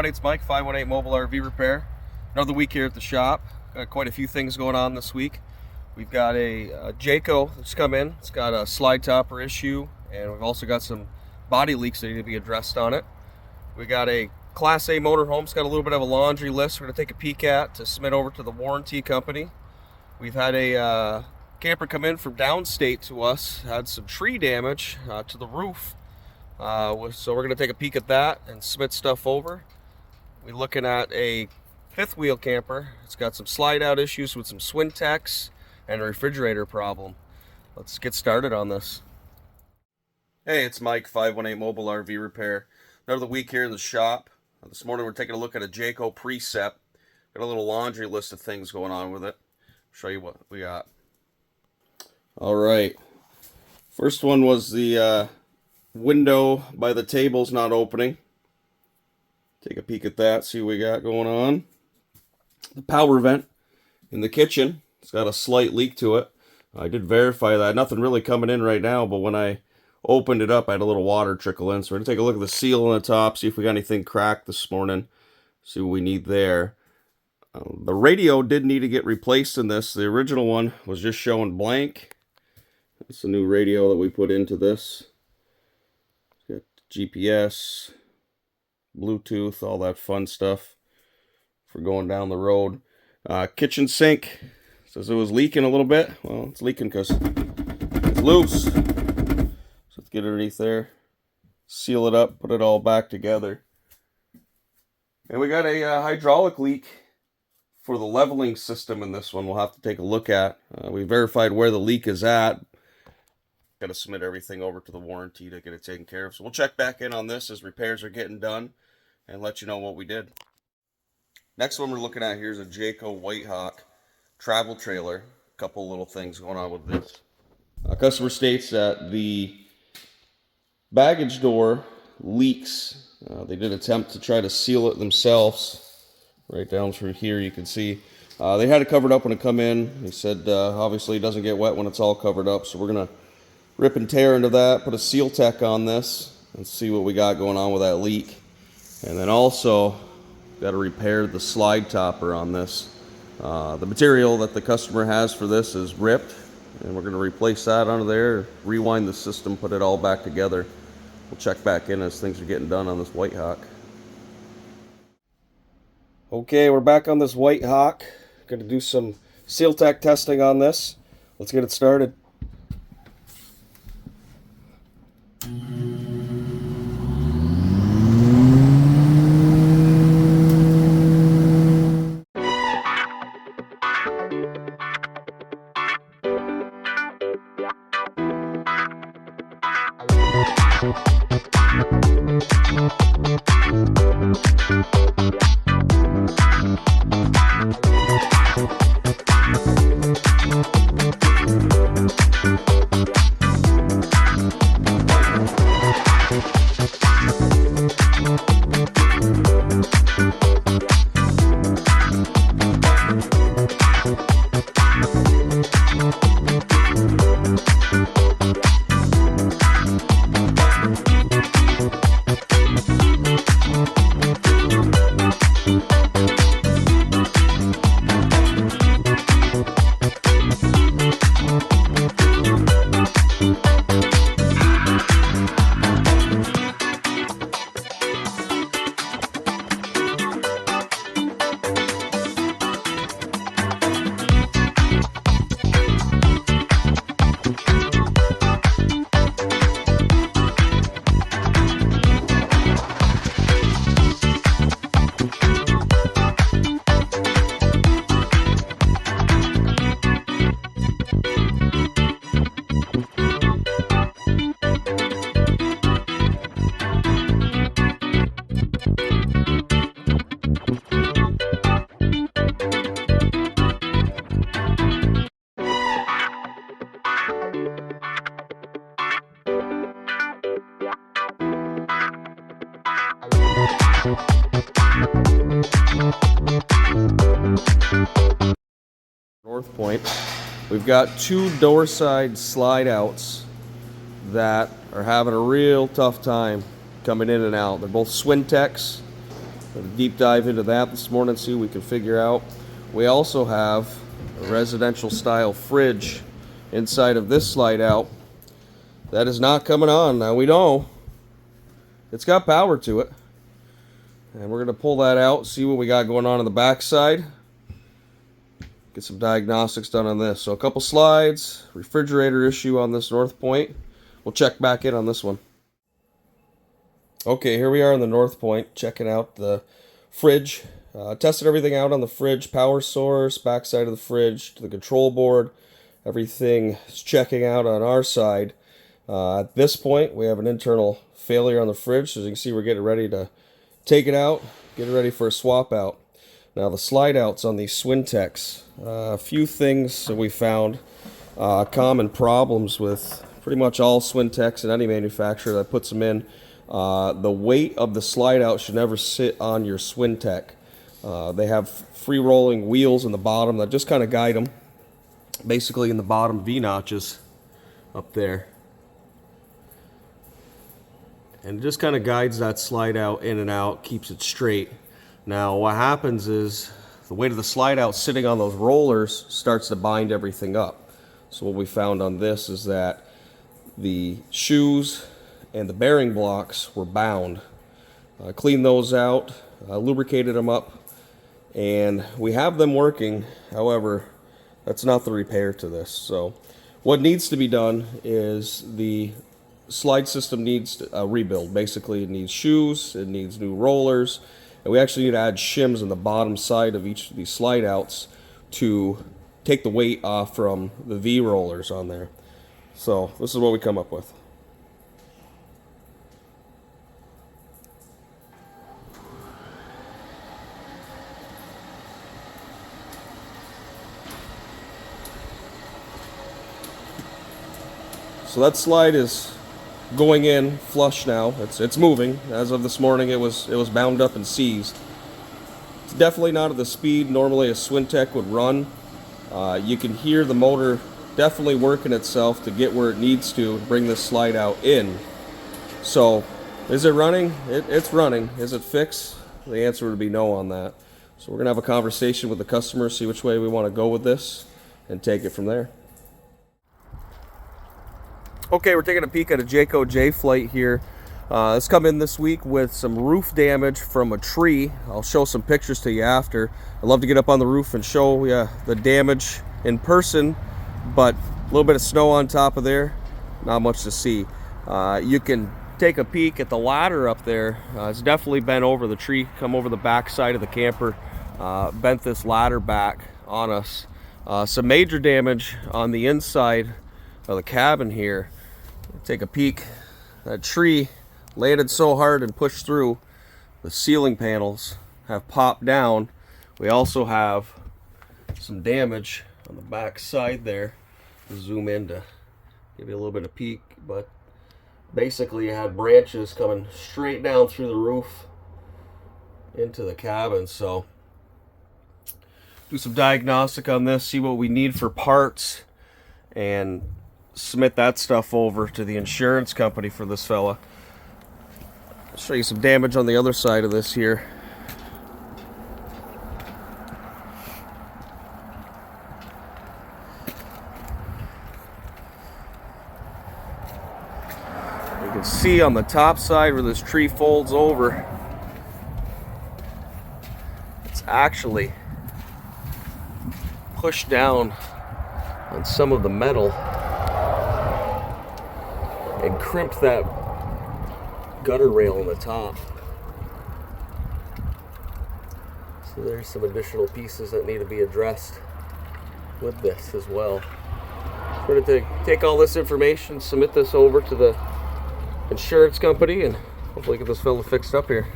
everybody, it's Mike, 518 Mobile RV Repair. Another week here at the shop. Got quite a few things going on this week. We've got a Jayco that's come in. It's got a slide topper issue, and we've also got some body leaks that need to be addressed on it. We got a Class A motorhome. It's got a little bit of a laundry list we're going to take a peek at to submit over to the warranty company. We've had a camper come in from downstate to us, had some tree damage to the roof. So we're going to take a peek at that and submit stuff over. We're looking at a fifth wheel camper. It's got some slide out issues with some Schwintecs and a refrigerator problem. Let's get started on this. Hey, it's Mike, 518 Mobile RV Repair. Another week here in the shop. This morning we're taking a look at a Jayco Precept. Got a little laundry list of things going on with it. Show you what we got. Alright. First one was the window by the table's not opening. Take a peek at that, see what we got going on. The power vent in the kitchen, it's got a slight leak to it. I did verify that. Nothing really coming in right now, but when I opened it up, I had a little water trickle in. So we're going to take a look at the seal on the top, see if we got anything cracked this morning, see what we need there. The radio did need to get replaced in this. The original one was just showing blank. It's a new radio that we put into this. Got GPS, Bluetooth, all that fun stuff for going down the road. Kitchen sink says it was leaking a little bit. Well, it's leaking because it's loose. So let's get underneath there, seal it up, put it all back together. And we got a hydraulic leak for the leveling system in this one. We'll have to take a look at. We verified where the leak is at. Got to submit everything over to the warranty to get it taken care of. So we'll check back in on this as repairs are getting done and let you know what we did. Next one we're looking at here is a Jayco White Hawk travel trailer. A couple little things going on with this. Customer states that the baggage door leaks. They did attempt to try to seal it themselves. Right down through here you can see. They had it covered up when it come in. They said obviously it doesn't get wet when it's all covered up. So we're going to rip and tear into that, put a seal tech on this, and see what we got going on with that leak. And then also got to repair the slide topper on this. The material that the customer has for this is ripped, and we're going to replace that under there, rewind the system, put it all back together. We'll check back in as things are getting done on this White Hawk. Okay, we're back on this White Hawk. Going to do some seal tech testing on this. Let's get it started. North Point. We've got two door side slide outs that are having a real tough time coming in and out. They're both Schwintecs. Gonna deep dive into that this morning, see what we can figure out. We also have a residential style fridge inside of this slide out that is not coming on. Now we know it's got power to it, and we're going to pull that out, see what we got going on the back side, get some diagnostics done on this. So a couple slides, refrigerator issue on this north point. We'll check back in on this one. Okay, here we are on the north point, checking out the fridge. Tested everything out on the fridge, power source, back side of the fridge, to the control board. Everything is checking out on our side. At this point, we have an internal failure on the fridge. So as you can see, we're getting ready to take it out, get it ready for a swap out. Now the slide outs on these Schwintecs. A few things that we found, common problems with pretty much all Schwintecs and any manufacturer that puts them in. The weight of the slide out should never sit on your Schwintec. They have free rolling wheels in the bottom that just kind of guide them. Basically in the bottom V-notches up there. And it just kind of guides that slide out in and out, keeps it straight. Now what happens is the weight of the slide out sitting on those rollers starts to bind everything up. So what we found on this is that the shoes and the bearing blocks were bound. Cleaned those out, lubricated them up, and we have them working. However, that's not the repair to this. So what needs to be done is the slide system needs a rebuild. Basically, it needs shoes, it needs new rollers, and we actually need to add shims on the bottom side of each of these slide outs to take the weight off from the V rollers on there. So this is what we come up with. So that slide is going in flush now. It's moving. As of this morning, it was bound up and seized. It's definitely not at the speed normally a Schwintec would run. You can hear the motor definitely working itself to get where it needs to bring this slide out in. So, is it running? It's running. Is it fixed? The answer would be no on that. So we're gonna have a conversation with the customer, see which way we want to go with this, and take it from there. Okay, we're taking a peek at a Jayco J-Flight here. It's come in this week with some roof damage from a tree. I'll show some pictures to you after. I'd love to get up on the roof and show you the damage in person, but a little bit of snow on top of there, not much to see. You can take a peek at the ladder up there. It's definitely bent over. The tree come over the back side of the camper, bent this ladder back on us. Some major damage on the inside of the cabin here. Take a peek. That tree landed so hard and pushed through, the ceiling panels have popped down. We also have some damage on the back side there. I'll zoom in to give you a little bit of peek, but basically you had branches coming straight down through the roof into the cabin. So do some diagnostic on this, see what we need for parts, and submit that stuff over to the insurance company for this fella. I'll show you some damage on the other side of this here. You can see on the top side where this tree folds over, it's actually pushed down on some of the metal and crimped that gutter rail on the top. So there's some additional pieces that need to be addressed with this as well. We're going to take all this information, submit this over to the insurance company, and hopefully get this fella fixed up here.